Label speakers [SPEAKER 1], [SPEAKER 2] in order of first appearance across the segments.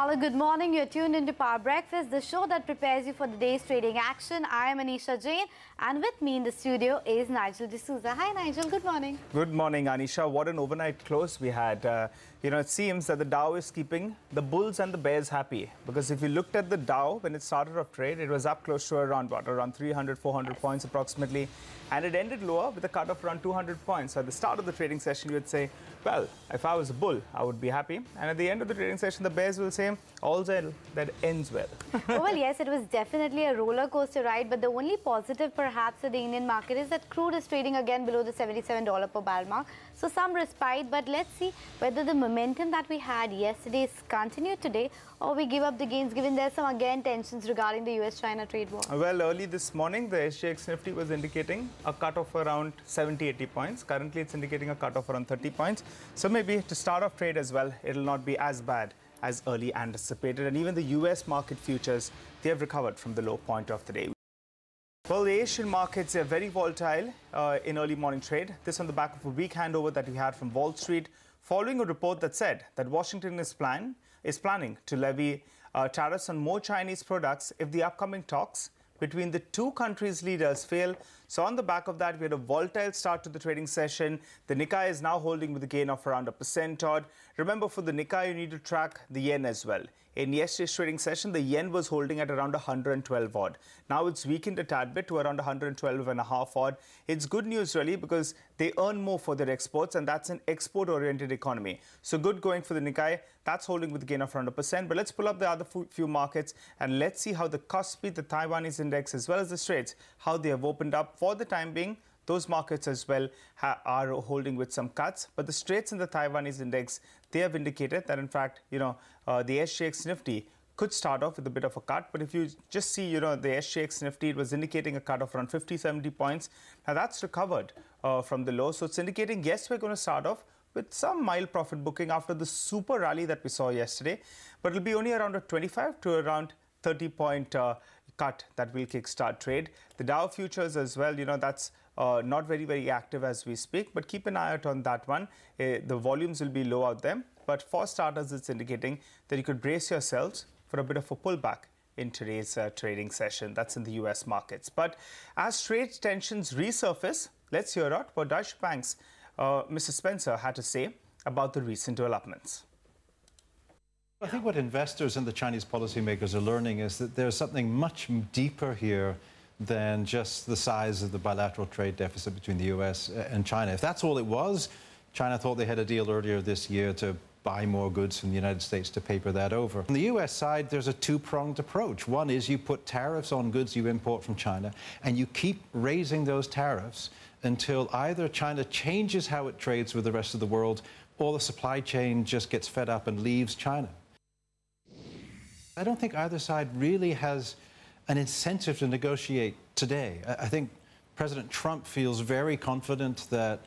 [SPEAKER 1] Hello, good morning. You're tuned into Power Breakfast, the show that prepares you for the day's trading action. I am Anisha Jain, and with me in the studio is Nigel D'Souza. Hi, Nigel. Good morning.
[SPEAKER 2] Good morning, Anisha. What an overnight close we had. It seems that the Dow is keeping the bulls and the bears happy. Because if you looked at the Dow, when it started off trade, it was up close to around 300, 400 points approximately. And it ended lower with a cut of around 200 points. So at the start of the trading session, you would say, well, if I was a bull, I would be happy. And at the end of the trading session, the bears will say, all's well that ends well.
[SPEAKER 1] Well, yes, it was definitely a roller coaster ride. But the only positive, perhaps, for the Indian market is that crude is trading again below the $77 per barrel mark. So some respite. But let's see whether the momentum that we had yesterday is continued today, or we give up the gains, given there's some, again, tensions regarding the US-China trade war.
[SPEAKER 2] Well, early this morning, the SGX Nifty was indicating a cut of around 70-80 points. Currently, it's indicating a cut of around 30 points. So maybe to start off trade as well, it'll not be as bad as early anticipated. And even the US market futures, they have recovered from the low point of the day. Well, the Asian markets are very volatile in early morning trade. This on the back of a weak handover that we had from Wall Street, following a report that said that Washington is planning to levy tariffs on more Chinese products if the upcoming talks between the two countries' leaders fail. So on the back of that, we had a volatile start to the trading session. The Nikkei is now holding with a gain of around 1% odd. Remember, for the Nikkei, you need to track the yen as well. In yesterday's trading session, the yen was holding at around 112 odd. Now it's weakened a tad bit to around 112.5 odd. It's good news, really, because they earn more for their exports, and that's an export-oriented economy. So good going for the Nikkei. That's holding with a gain of around 1%. But let's pull up the other few markets, and let's see how the Kospi, the Taiwanese index, as well as the Straits, how they have opened up. For the time being, those markets as well are holding with some cuts. But the Straits and the Taiwanese index, they have indicated that, in fact, the SGX Nifty could start off with a bit of a cut. But if you just see, the SGX Nifty, it was indicating a cut of around 50, 70 points. Now, that's recovered from the low. So it's indicating, yes, we're going to start off with some mild profit booking after the super rally that we saw yesterday. But it'll be only around a 25 to around 30-point cut that will kickstart trade. The Dow futures as well, that's not very, very active as we speak, but keep an eye out on that one. The volumes will be low out there. But for starters, it's indicating that you could brace yourselves for a bit of a pullback in today's trading session. That's in the US markets. But as trade tensions resurface, let's hear out what Deutsche Bank's Mr. Spencer had to say about the recent developments.
[SPEAKER 3] I think what investors and the Chinese policymakers are learning is that there's something much deeper here than just the size of the bilateral trade deficit between the US and China. If that's all it was, China thought they had a deal earlier this year to buy more goods from the United States to paper that over. On the US side, there's a two-pronged approach. One is you put tariffs on goods you import from China, and you keep raising those tariffs until either China changes how it trades with the rest of the world, or the supply chain just gets fed up and leaves China. I don't think either side really has an incentive to negotiate today. I think President Trump feels very confident that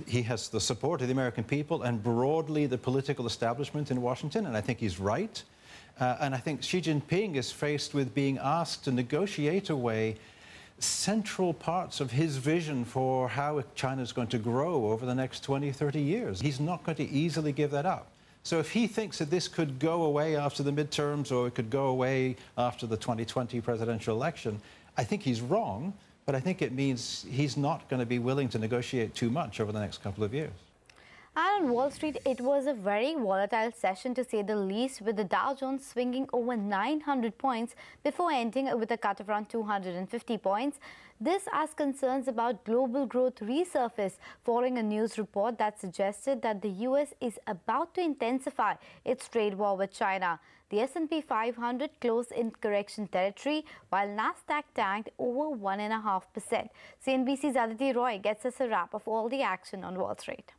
[SPEAKER 3] he has the support of the American people and broadly the political establishment in Washington, and I think he's right. And I think Xi Jinping is faced with being asked to negotiate away central parts of his vision for how China is going to grow over the next 20, 30 years. He's not going to easily give that up. So if he thinks that this could go away after the midterms, or it could go away after the 2020 presidential election, I think he's wrong, but I think it means he's not going to be willing to negotiate too much over the next couple of years.
[SPEAKER 1] And on Wall Street, it was a very volatile session, to say the least, with the Dow Jones swinging over 900 points before ending with a cut of around 250 points. This as concerns about global growth resurface following a news report that suggested that the US is about to intensify its trade war with China. The S&P 500 closed in correction territory, while Nasdaq tanked over 1.5%. CNBC's Aditi Roy gets us a wrap of all the action on Wall Street.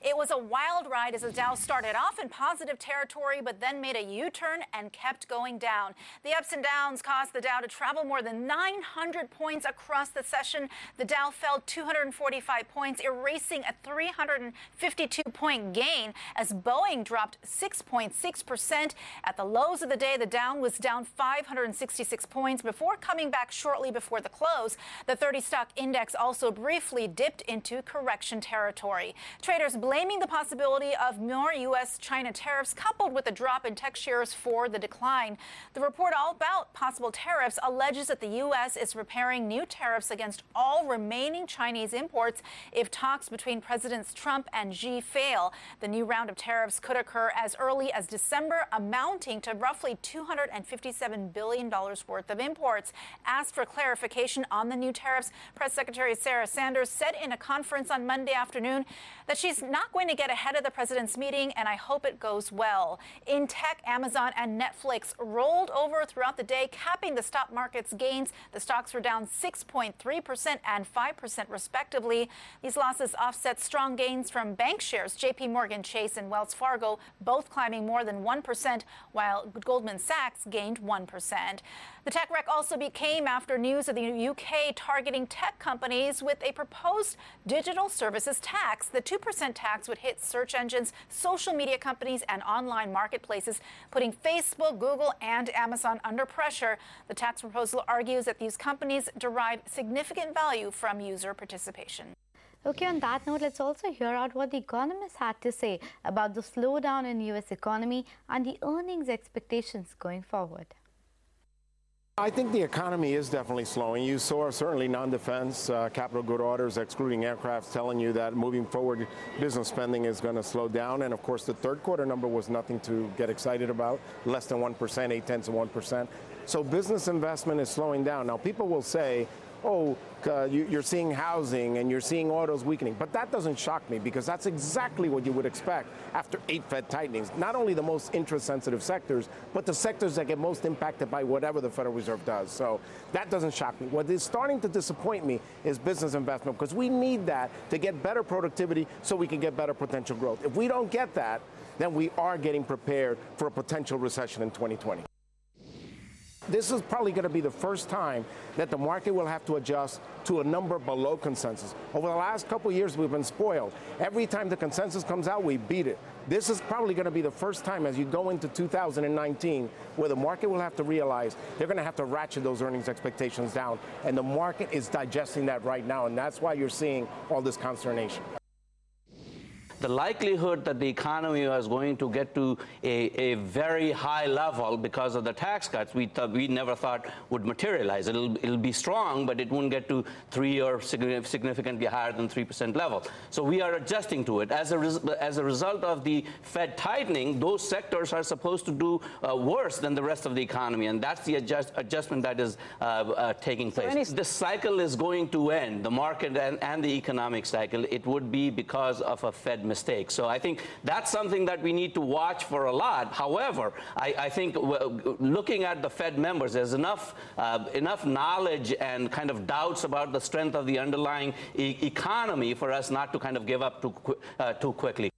[SPEAKER 4] It was a wild ride as the Dow started off in positive territory, but then made a U-turn and kept going down. The ups and downs caused the Dow to travel more than 900 points across the session. The Dow fell 245 points, erasing a 352-point gain as Boeing dropped 6.6%. At the lows of the day, the Dow was down 566 points before coming back shortly before the close. The 30 stock index also briefly dipped into correction territory. Traders blaming the possibility of more U.S.-China tariffs coupled with a drop in tech shares for the decline. The report all about possible tariffs alleges that the U.S. is preparing new tariffs against all remaining Chinese imports if talks between Presidents Trump and Xi fail. The new round of tariffs could occur as early as December, amounting to roughly $257 billion worth of imports. Asked for clarification on the new tariffs, Press Secretary Sarah Sanders said in a conference on Monday afternoon that she's not going to get ahead of the president's meeting, and I hope it goes well. In tech, Amazon and Netflix rolled over throughout the day, capping the stock market's gains. The stocks were down 6.3% and 5% respectively. These losses offset strong gains from bank shares. JP Morgan Chase and Wells Fargo both climbing more than 1%, while Goldman Sachs gained 1%. The tech wreck also came after news of the UK targeting tech companies with a proposed digital services tax. The 2% tax would hit search engines, social media companies, and online marketplaces, putting Facebook, Google, and Amazon under pressure. The tax proposal argues that these companies derive significant value from user participation.
[SPEAKER 1] Okay, on that note, let's also hear out what the economists had to say about the slowdown in U.S. economy and the earnings expectations going forward.
[SPEAKER 5] I think the economy is definitely slowing. You saw certainly non-defense capital good orders, excluding aircrafts, telling you that moving forward, business spending is going to slow down. And of course, the third quarter number was nothing to get excited about, less than 1%, 0.8%. So business investment is slowing down. Now, people will say, oh, you're seeing housing and you're seeing autos weakening. But that doesn't shock me, because that's exactly what you would expect after 8 Fed tightenings. Not only the most interest-sensitive sectors, but the sectors that get most impacted by whatever the Federal Reserve does. So that doesn't shock me. What is starting to disappoint me is business investment, because we need that to get better productivity so we can get better potential growth. If we don't get that, then we are getting prepared for a potential recession in 2020. This is probably going to be the first time that the market will have to adjust to a number below consensus. Over the last couple of years, we've been spoiled. Every time the consensus comes out, we beat it. This is probably going to be the first time as you go into 2019 where the market will have to realize they're going to have to ratchet those earnings expectations down. And the market is digesting that right now, and that's why you're seeing all this consternation.
[SPEAKER 6] The likelihood that the economy was going to get to a very high level because of the tax cuts, we never thought would materialize. It'll be strong, but it won't get to 3 or significantly higher than 3% level. So we are adjusting to it. As a result of the Fed tightening, those sectors are supposed to do worse than the rest of the economy, and that's the adjustment that is taking place. This cycle is going to end, the market and the economic cycle. It would be because of a Fed mistake. So I think that's something that we need to watch for a lot. However, I think looking at the Fed members, there's enough knowledge and kind of doubts about the strength of the underlying economy for us not to kind of give up too quickly.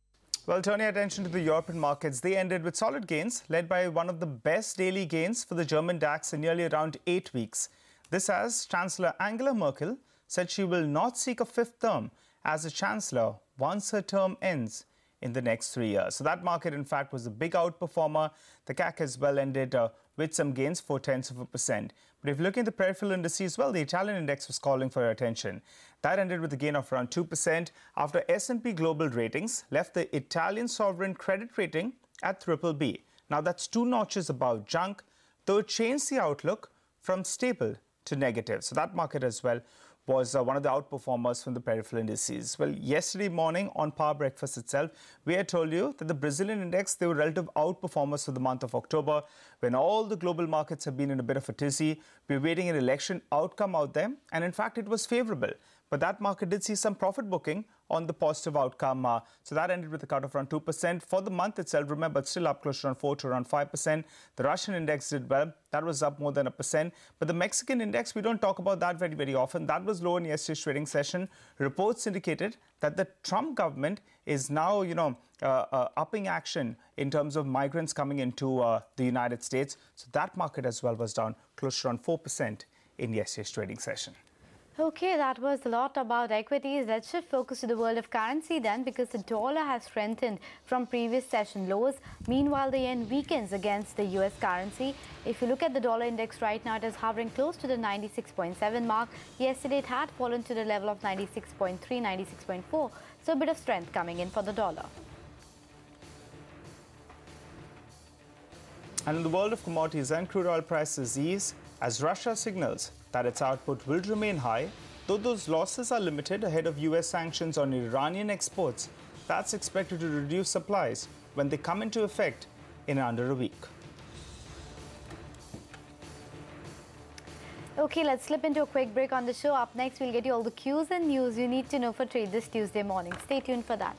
[SPEAKER 2] Well, turning attention to the European markets, they ended with solid gains, led by one of the best daily gains for the German DAX in nearly around 8 weeks. This as Chancellor Angela Merkel said she will not seek a 5th term as a chancellor once her term ends in the next 3 years. So that market, in fact, was a big outperformer. The CAC as well ended with some gains, 0.4%. But if you look at the peripheral indices, well, the Italian index was calling for your attention. That ended with a gain of around 2% after S&P Global Ratings left the Italian sovereign credit rating at BBB. Now, that's 2 notches above junk, though it changed the outlook from stable to negative. So that market as well was one of the outperformers from the peripheral indices. Well, yesterday morning on Power Breakfast itself, we had told you that the Brazilian index, they were relative outperformers for the month of October, when all the global markets have been in a bit of a tizzy. We're waiting an election outcome out there, and in fact, it was favorable. But that market did see some profit booking on the positive outcome. So that ended with a cut of around 2%. For the month itself, remember, it's still up close to around 4 to around 5%. The Russian index did well. That was up more than 1%. But the Mexican index, we don't talk about that very often. That was low in yesterday's trading session. Reports indicated that the Trump government is now, upping action in terms of migrants coming into the United States. So that market as well was down close to around 4% in yesterday's trading session.
[SPEAKER 1] Okay, that was a lot about equities. Let's shift focus to the world of currency then, because the dollar has strengthened from previous session lows. Meanwhile, the yen weakens against the US currency. If you look at the dollar index right now, it is hovering close to the 96.7 mark. Yesterday, it had fallen to the level of 96.3, 96.4. So a bit of strength coming in for the dollar.
[SPEAKER 2] And in the world of commodities and crude oil prices ease as Russia signals that its output will remain high, though those losses are limited ahead of US sanctions on Iranian exports. That's expected to reduce supplies when they come into effect in under a week.
[SPEAKER 1] Okay, let's slip into a quick break on the show. Up next, we'll get you all the cues and news you need to know for trade this Tuesday morning. Stay tuned for that.